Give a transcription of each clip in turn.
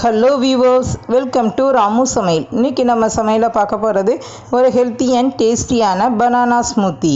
Hello viewers, welcome to Ramu சமையல். இன்றைக்கி நம்ம சமையலில் பார்க்க போகிறது ஒரு ஹெல்த்தி அண்ட் டேஸ்டியான பனானா ஸ்மூத்தி.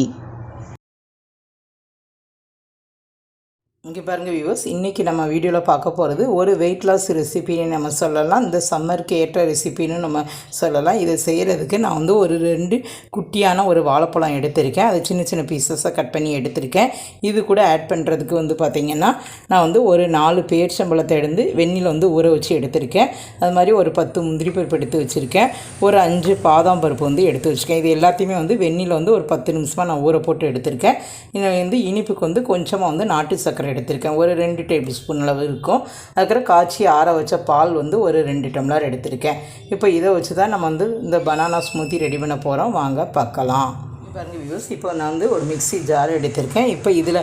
இங்கே பாருங்கள் வியூவர்ஸ், இன்றைக்கி நம்ம வீடியோவில் பார்க்க போகிறது ஒரு வெயிட் லாஸ் ரெசிபின்னு நம்ம சொல்லலாம். இந்த சம்மருக்கு ஏற்ற ரெசிபின்னு நம்ம சொல்லலாம். இதை செய்கிறதுக்கு நான் வந்து ஒரு 2 குட்டியான ஒரு வாழைப்பழம் எடுத்திருக்கேன். அதை சின்ன சின்ன பீசஸாக கட் பண்ணி எடுத்திருக்கேன். இது கூட ஆட் பண்ணுறதுக்கு வந்து பார்த்திங்கன்னா நான் வந்து ஒரு 4 பேரிச்சம்பழத்தை எடுத்து வெந்நில வந்து ஊற வச்சு எடுத்திருக்கேன். அது மாதிரி ஒரு 10 முந்திரி பருப்பு எடுத்து வச்சுருக்கேன். ஒரு 5 பாதாம் பருப்பு வந்து எடுத்து வச்சுருக்கேன். இது எல்லாத்தையுமே வந்து வெந்நில வந்து ஒரு 10 நிமிஷமாக நான் ஊற போட்டு எடுத்திருக்கேன். இதை வந்து இனிப்புக்கு வந்து கொஞ்சமாக வந்து நாட்டு சர்க்கரை எடுத்திருக்கேன். ஒரு 2 டேபிள் ஸ்பூன் அளவு இருக்கும். அதுக்கப்புறம் காய்ச்சி ஆற வச்ச பால் வந்து ஒரு 2 டம்ளர் எடுத்திருக்கேன். இப்போ இதை வச்சு தான் நம்ம வந்து இந்த பனானா ஸ்மூத்தி ரெடி பண்ண போகிறோம். வாங்க பார்க்கலாம். பாருங்கள் வியூஸ், இப்போ நான் வந்து ஒரு மிக்ஸி ஜார் எடுத்திருக்கேன். இப்போ இதில்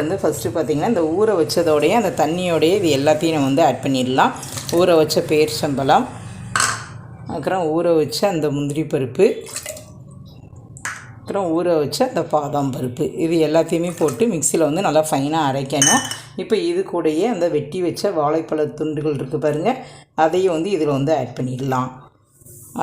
வந்து ஃபஸ்ட்டு பார்த்திங்கன்னா இந்த ஊற வச்சதோடைய அந்த தண்ணியோடைய இது எல்லாத்தையும் நம்ம வந்து ஆட் பண்ணிடலாம். ஊற வச்ச பேரிச்சம்பழம், அப்புறம் ஊற வச்ச அந்த முந்திரி பருப்பு, அப்புறம் ஊற வச்ச அந்த பாதாம் பருப்பு, இது எல்லாத்தையுமே போட்டு மிக்சியில் வந்து நல்லா ஃபைனாக அரைக்கணும். இப்போ இது கூடயே அந்த வெட்டி வச்ச வாழைப்பழ துண்டுகள் இருக்குது பாருங்கள், அதையும் வந்து இதில் வந்து ஆட் பண்ணிடலாம்.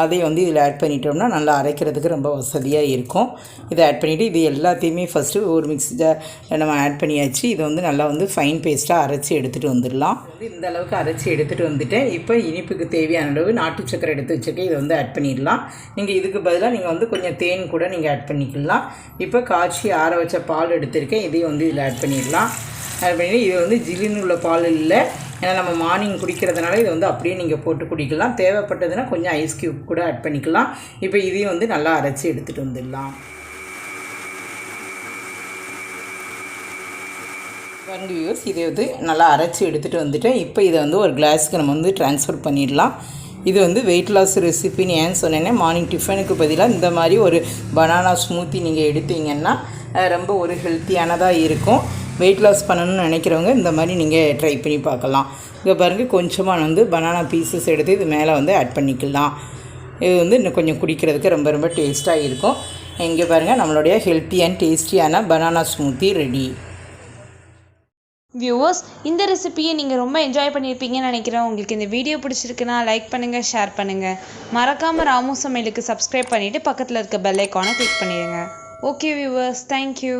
அதையும் வந்து இதில் ஆட் பண்ணிட்டோம்னா நல்லா அரைக்கிறதுக்கு ரொம்ப வசதியாக இருக்கும். இதை ஆட் பண்ணிவிட்டு இது எல்லாத்தையுமே ஃபஸ்ட்டு ஒரு மிக்ஸி ஜார் நம்ம ஆட் பண்ணியாச்சு. இதை வந்து நல்லா வந்து ஃபைன் பேஸ்ட்டாக அரைச்சி எடுத்துகிட்டு வந்துடலாம். இந்த அளவுக்கு அரைச்சி எடுத்துகிட்டு வந்துட்டேன். இப்போ இனிப்புக்கு தேவையான அளவு நாட்டு சக்கரை எடுத்து வச்சுருக்கேன். இதை வந்து ஆட் பண்ணிடலாம். நீங்கள் இதுக்கு பதிலாக நீங்கள் வந்து கொஞ்சம் தேன் கூட நீங்கள் ஆட் பண்ணிக்கலாம். இப்போ காய்ச்சி ஆற வச்ச பால் எடுத்திருக்கேன். இதையும் வந்து இதில் ஆட் பண்ணிடலாம். ஆட் பண்ணி இது வந்து ஜில்லுன்னு உள்ள பால் இல்லை, ஏன்னா நம்ம மார்னிங் குடிக்கிறதுனால இதை வந்து அப்படியே நீங்கள் போட்டு குடிக்கலாம். தேவைப்பட்டதுன்னா கொஞ்சம் ஐஸ் க்யூப் கூட ஆட் பண்ணிக்கலாம். இப்போ இதையும் வந்து நல்லா அரைச்சி எடுத்துகிட்டு வந்துடலாம். பாருங்க வியூவர்ஸ், இதை வந்து நல்லா அரைச்சி எடுத்துகிட்டு வந்துட்டேன். இப்போ இதை வந்து ஒரு கிளாஸுக்கு நம்ம வந்து ட்ரான்ஸ்ஃபர் பண்ணிடலாம். இது வந்து வெயிட் லாஸ் ரெசிபின்னு ஏன்னு சொன்னேன்னா, மார்னிங் டிஃபனுக்கு பதிலாக இந்த மாதிரி ஒரு பனானா ஸ்மூத்தி நீங்கள் எடுத்தீங்கன்னா ரொம்ப ஒரு ஹெல்த்தியானதாக இருக்கும். வெயிட் லாஸ் பண்ணணும்னு நினைக்கிறவங்க இந்த மாதிரி நீங்கள் ட்ரை பண்ணி பார்க்கலாம். இங்கே பாருங்கள், கொஞ்சமாக வந்து பனானா பீசஸ் எடுத்து இது மேலே வந்து ஆட் பண்ணிக்கலாம். இது வந்து இன்னும் கொஞ்சம் குடிக்கிறதுக்கு ரொம்ப ரொம்ப டேஸ்ட்டாக இருக்கும். இங்கே பாருங்கள், நம்மளுடைய ஹெல்த்தி அண்ட் டேஸ்டியான பனானா ஸ்மூத்தி ரெடி. வியூவர்ஸ், இந்த ரெசிபியை நீங்கள் ரொம்ப என்ஜாய் பண்ணியிருப்பீங்கன்னு நினைக்கிறேன். உங்களுக்கு இந்த வீடியோ பிடிச்சிருக்குன்னா லைக் பண்ணுங்கள், ஷேர் பண்ணுங்கள். மறக்காமல் ராமு சமையலுக்கு சப்ஸ்கிரைப் பண்ணிவிட்டு பக்கத்தில் இருக்க பெல் ஐக்கானை கிளிக் பண்ணிடுங்க. Okay viewers, thank you.